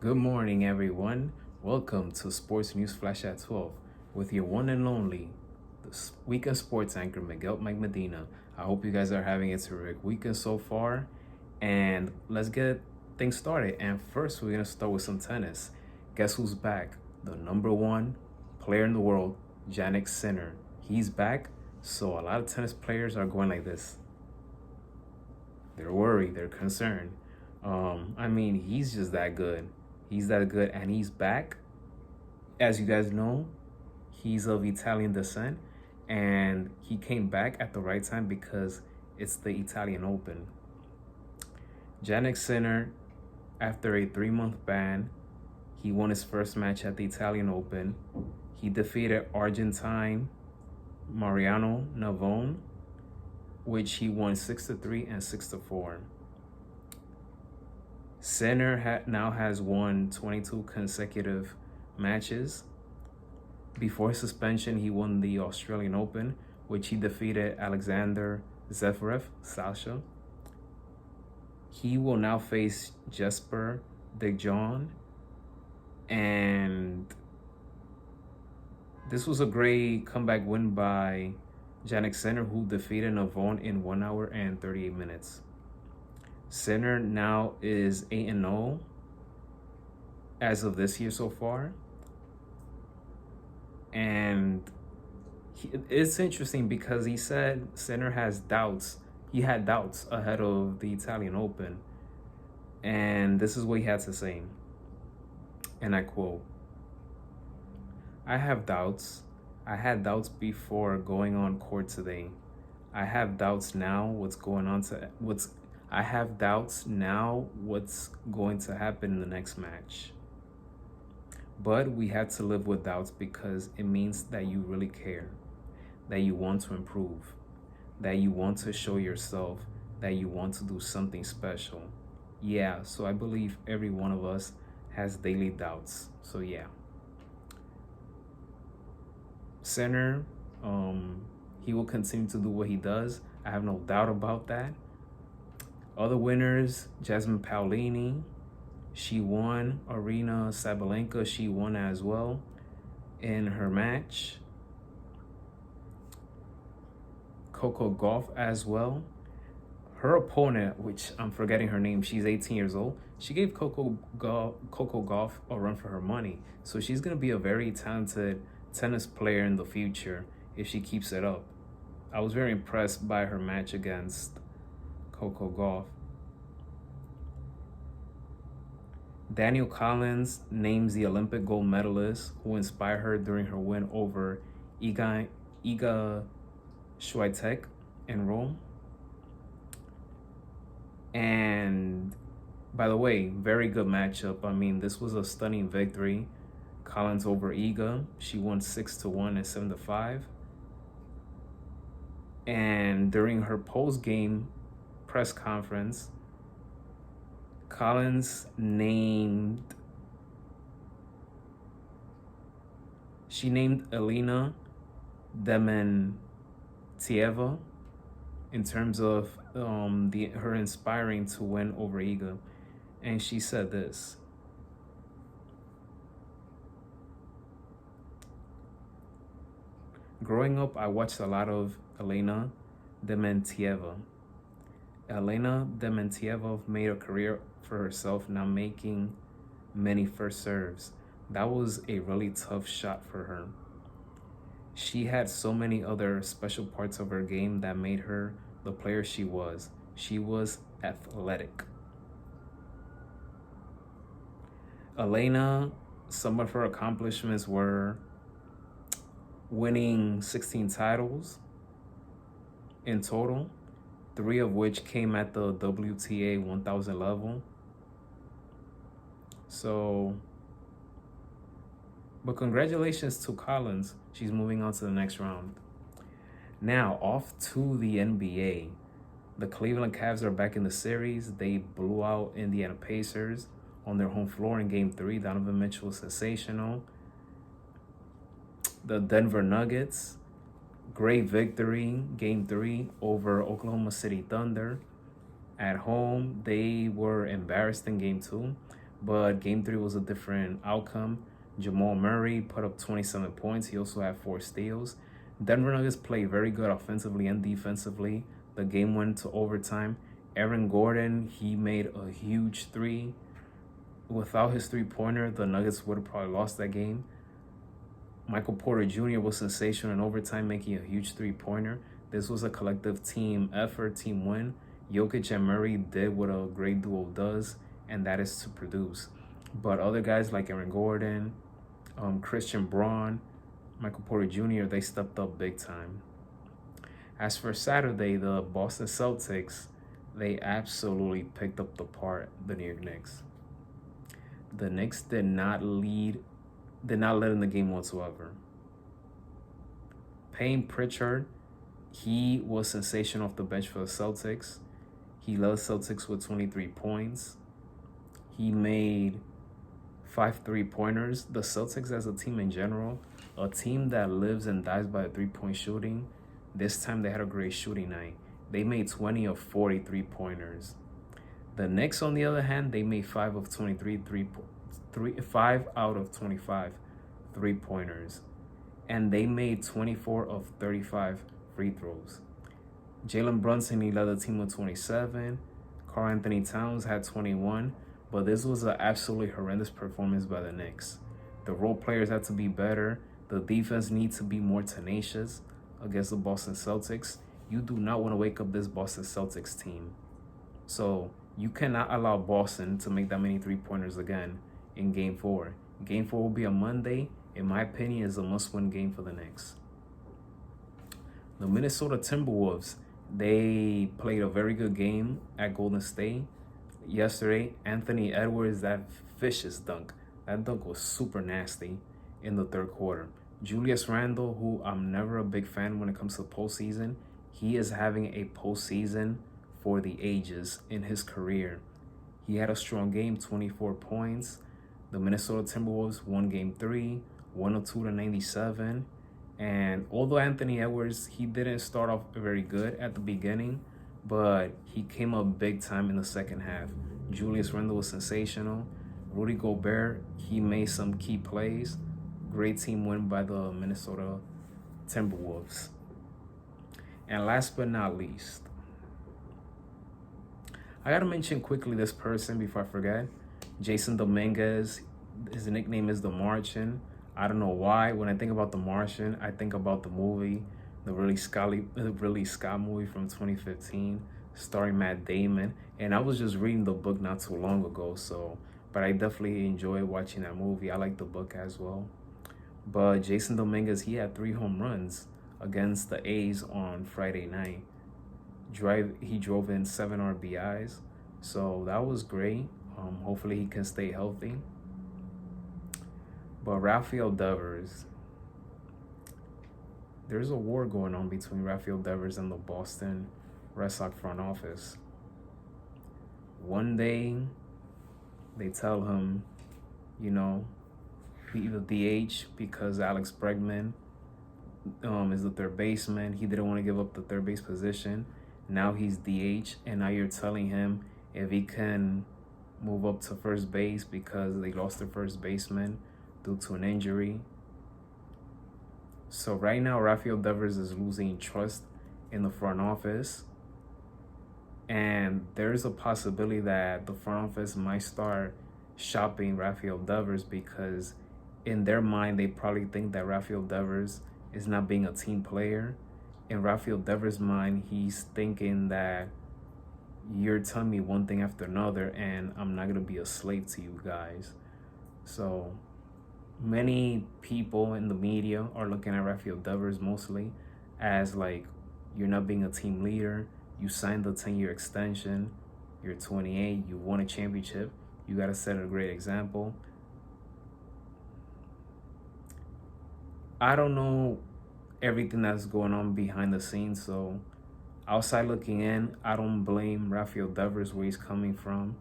Good morning, everyone. Welcome to Sports News Flash at 12 with your one and only weekend sports anchor, Miguel Mike Medina. I hope you guys are having a terrific weekend so far. And let's get things started. And first, we're going to start with some tennis. Guess who's back? The number one player in the world, Jannik Sinner. He's back. So a lot of tennis players are going like this. They're worried, they're concerned. He's just that good. He's that good, and he's back. As you guys know, he's of Italian descent, and he came back at the right time because it's the Italian Open. Jannik Sinner, after a 3-month ban, he won his first match at the Italian Open. He defeated Argentine Mariano Navone, which he won 6-3 and 6-4. Sinner now has won 22 consecutive matches. Before his suspension, he won the Australian Open, which he defeated Alexander Zverev, Sasha. He will now face Jesper DeJong, and this was a great comeback win by Jannik Sinner, who defeated Navone in 1 hour and 38 minutes. Sinner now is 8-0 as of this year so far. And it's interesting because he said Sinner has doubts. He had doubts ahead of the Italian Open. And this is what he had to say. And I quote, "I have doubts. I had doubts before going on court today. I have doubts now what's going to happen in the next match. But we had to live with doubts because it means that you really care, that you want to improve, that you want to show yourself, that you want to do something special. Yeah, so I believe every one of us has daily doubts. So yeah." Sinner, he will continue to do what he does. I have no doubt about that. Other winners, Jasmine Paolini, she won. Arina Sabalenka, she won as well in her match. Coco Gauff as well. Her opponent, which I'm forgetting her name, she's 18 years old. She gave Coco Gauff a run for her money. So she's going to be a very talented tennis player in the future if she keeps it up. I was very impressed by her match against Coco Gauff. Danielle Collins names the Olympic gold medalist who inspired her during her win over Iga Swiatek in Rome. And by the way, very good matchup. This was a stunning victory. Collins over Iga. She won 6-1 and 7-5. And during her post-game press conference, Collins named Elena Dementieva in terms of her inspiring to win over Iga. And she said this: "Growing up, I watched a lot of Elena Dementieva. Elena Dementieva made a career for herself, now making many first serves. That was a really tough shot for her. She had so many other special parts of her game that made her the player she was. She was athletic." Elena, some of her accomplishments were winning 16 titles in total, 3 of which came at the WTA 1000 level. But congratulations to Collins. She's moving on to the next round. Now, off to the NBA. The Cleveland Cavs are back in the series. They blew out Indiana Pacers on their home floor in Game 3. Donovan Mitchell was sensational. The Denver Nuggets, great victory, Game 3 over Oklahoma City Thunder. At home, they were embarrassed in Game 2. but game 3 was a different outcome. Jamal Murray put up 27 points. He also had 4 steals. Denver Nuggets played very good offensively and defensively. The game went to overtime. Aaron Gordon, he made a huge 3. Without his 3-pointer, the Nuggets would have probably lost that game. Michael Porter Jr. was sensational in overtime, making a huge 3-pointer. This was a collective team effort, team win. Jokic and Murray did what a great duo does, and that is to produce. But other guys like Aaron Gordon, Christian Braun, Michael Porter Jr., they stepped up big time. As for Saturday, the Boston Celtics, they absolutely picked up the part, the New York Knicks. The Knicks did not let in the game whatsoever. Payne Pritchard, he was sensational off the bench for the Celtics. He led the Celtics with 23 points. He made 5 3-pointers. The Celtics as a team in general, a team that lives and dies by a 3-point shooting, this time they had a great shooting night. They made 20 of 40 3-pointers. The Knicks, on the other hand, they made 5 out of 25 3-pointers. And they made 24 of 35 free throws. Jalen Brunson, he led the team with 27. Karl Anthony Towns had 21. But this was an absolutely horrendous performance by the Knicks. The role players had to be better. The defense needs to be more tenacious against the Boston Celtics. You do not want to wake up this Boston Celtics team. So you cannot allow Boston to make that many 3-pointers again in Game 4. Game 4 will be on Monday. In my opinion, is a must-win game for the Knicks. The Minnesota Timberwolves, they played a very good game at Golden State yesterday. Anthony Edwards, that vicious dunk. That dunk was super nasty in the third quarter. Julius Randle, who I'm never a big fan when it comes to postseason, he is having a postseason for the ages in his career. He had a strong game, 24 points. The Minnesota Timberwolves won Game 3, 102-97. And although Anthony Edwards, he didn't start off very good at the beginning, but he came up big time in the second half. Julius Randle was sensational. Rudy Gobert, he made some key plays. Great team win by the Minnesota Timberwolves. And last but not least, I gotta mention quickly this person before I forget. Jason Dominguez, his nickname is The Martian. I don't know why. When I think about The Martian, I think about the movie, the Ridley Scott movie from 2015, starring Matt Damon. And I was just reading the book not too long ago, but I definitely enjoyed watching that movie. I like the book as well. But Jason Dominguez, he had 3 home runs against the A's on Friday night. He drove in 7 RBIs, so that was great. Hopefully he can stay healthy. But Rafael Devers, there's a war going on between Rafael Devers and the Boston Red Sox front office. One day, they tell him, be the DH because Alex Bregman is the third baseman. He didn't want to give up the third base position. Now he's DH, and now you're telling him if he can move up to first base because they lost their first baseman due to an injury. So right now, Rafael Devers is losing trust in the front office. And there's a possibility that the front office might start shopping Rafael Devers because in their mind, they probably think that Rafael Devers is not being a team player. In Rafael Devers' mind, he's thinking that you're telling me one thing after another and I'm not going to be a slave to you guys. So many people in the media are looking at Rafael Devers mostly as like, you're not being a team leader. You signed a 10-year extension. You're 28. You won a championship. You got to set a great example. I don't know everything that's going on behind the scenes, so outside looking in, I don't blame Rafael Devers where he's coming from.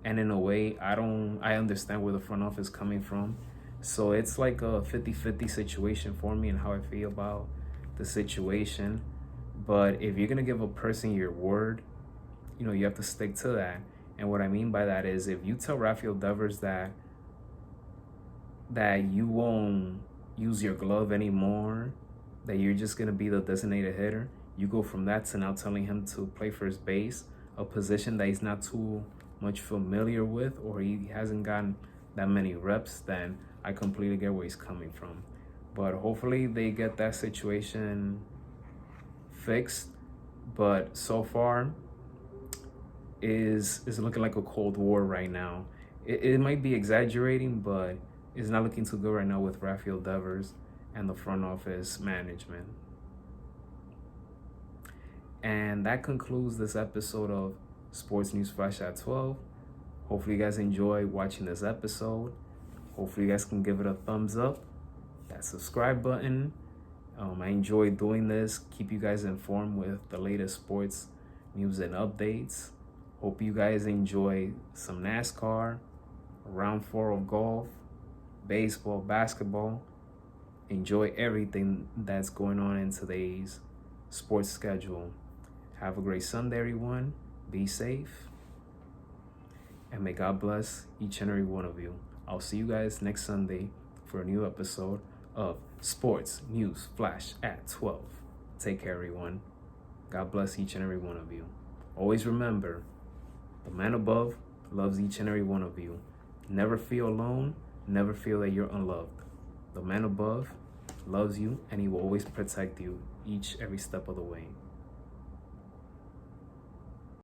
And in a way, I understand where the front office is coming from. So it's like a 50-50 situation for me and how I feel about the situation. But if you're going to give a person your word, you have to stick to that. And what I mean by that is, if you tell Rafael Devers that you won't use your glove anymore, that you're just going to be the designated hitter, you go from that to now telling him to play first base, a position that he's not too much familiar with, or he hasn't gotten that many reps, then I completely get where he's coming from. But hopefully they get that situation fixed. But so far is looking like a Cold War right now. It might be exaggerating, but it's not looking too good right now with Rafael Devers and the front office management. And that concludes this episode of Sports News Flash at 12. Hopefully you guys enjoy watching this episode. Hopefully you guys can give it a thumbs up, that subscribe button. I enjoy doing this, keep you guys informed with the latest sports news and updates. Hope you guys enjoy some NASCAR, round 4 of golf, baseball, basketball. Enjoy everything that's going on in today's sports schedule. Have a great Sunday, everyone. Be safe. And may God bless each and every one of you. I'll see you guys next Sunday for a new episode of Sports News Flash at 12. Take care, everyone. God bless each and every one of you. Always remember, the man above loves each and every one of you. Never feel alone. Never feel that you're unloved. The man above loves you, and he will always protect you every step of the way.